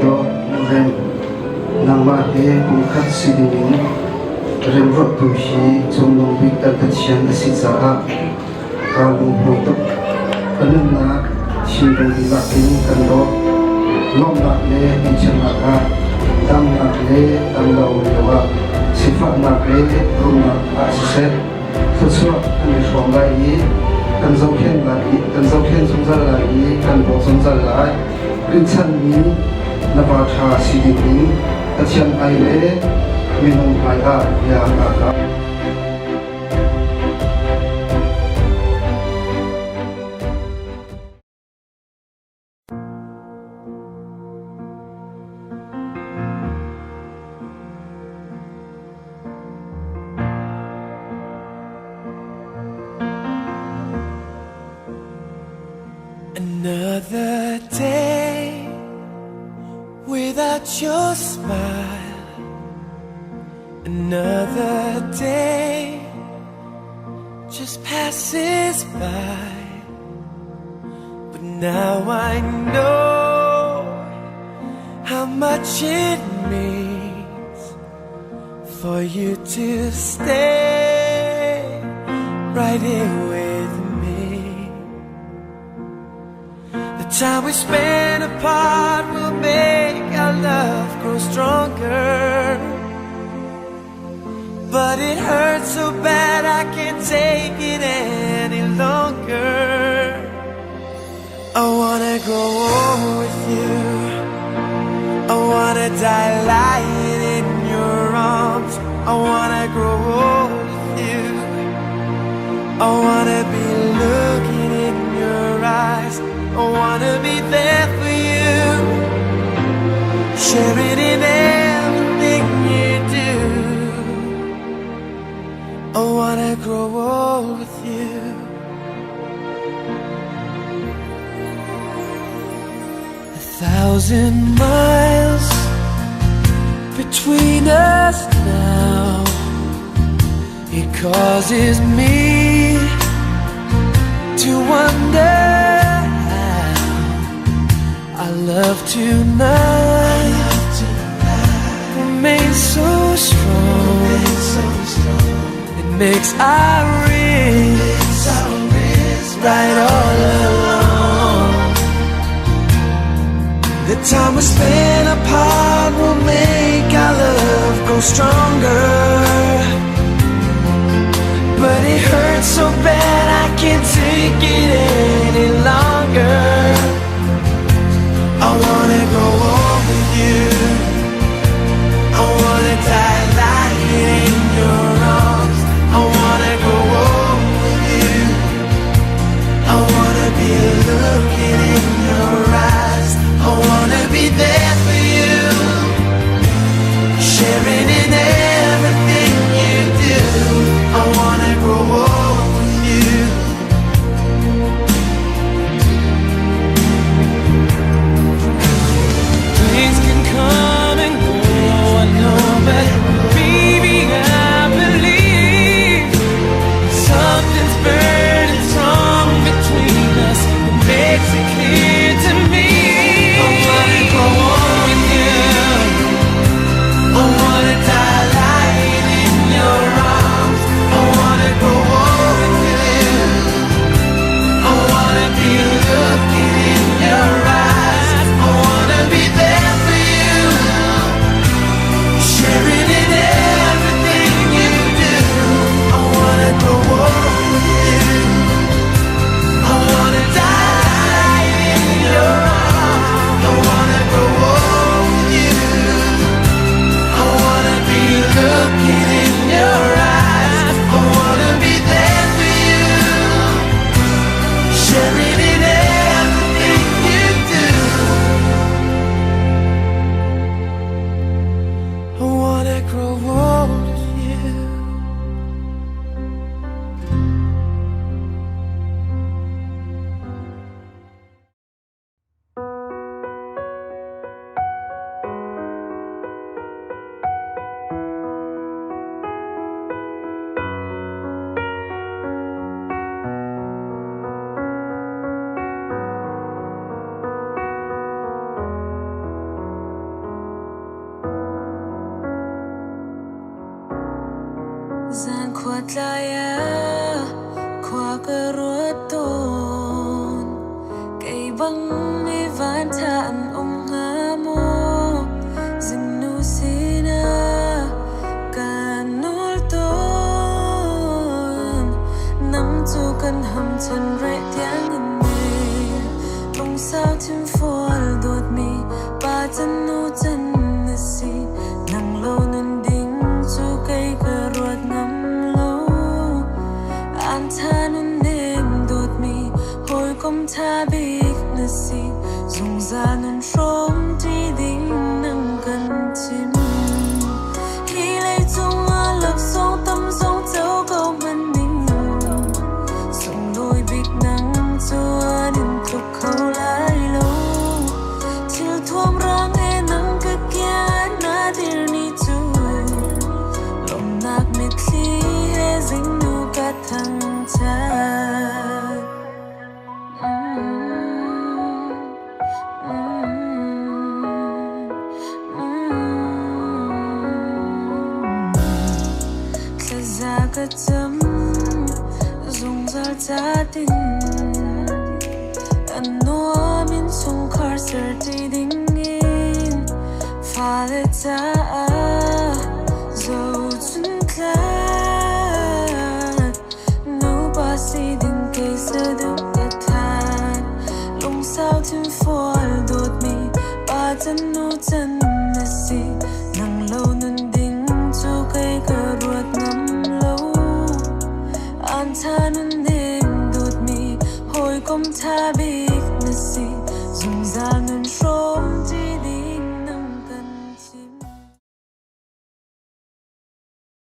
do rem nangma he kumkhat sidinin rem rot tu hi chunglong big ta chian asi cha a kalung photo kanun na chingong di la tin kan do lom na le inchen na ka dam na le dam la u lewa sifa na le rum na a se so kan shong la yi kan zau khen la yi kan zau khen sung za la yi kan bo sung za la rin chan ni na ba tha sidinin ta chian ai le minung ai a ya ka Another day without your smile. Another day just passes by. But now I know how much it means for you to stay right here with me. The time we spend apart will make our love grow stronger. But it hurts so bad I can't take it any longer. I wanna grow old with you. I wanna die lying in your arms. I wanna grow old with you. I wanna be looking in your eyes. I wanna be there for you, sharing in everything you do. I wanna grow old with you. 1,000 miles between us now. It causes me to wonder our love tonight remains so strong. It makes our wrists right all along. The time we spend apart will make our love grow stronger. But it hurts so bad I can't take it any longer. I wanna grow old with you. I wanna die lying in your arms. I wanna grow old with you. I wanna be looking in your eyes. I wanna be there for you, sharing in everything you do. I wanna grow old with you. Matlaya Kwa karuaton Kay bang may vantaan nga mo Zinusina Kanulton Nang tukan ham chân rệ tiếng in mê Bông sao thêm phôl đột mi Ba chân nô chân nà si Nang lâu nân đinh chu cây cà ruột ngắm lâu An tha nân nêm đột mi Hồi công tha bích nà si Dùng ra nân trôm đi đinh nang gần chim Hi lây chung a lập song tâm song châu câu mình ninh Dùng đôi bích nắng chua nên cực khâu lại lâu Til thuông rang e nang cực kia na dir ni chu Lom nak mit li he zing nu ka thang chat Tla ka chấm Dùng zal cha tin An noa min chung khar ser ti ding in Pha le cha Dâu chun tlat Nu ba si din cây sơ đuk ka than Lung sao thêm phôl đột mi Ba chân nu chân na si Nang lâu nun ding chu cây cà ruột ngắm lâu An tha nun nêm đột mi Hồi công tha bích na si Dùng ra nun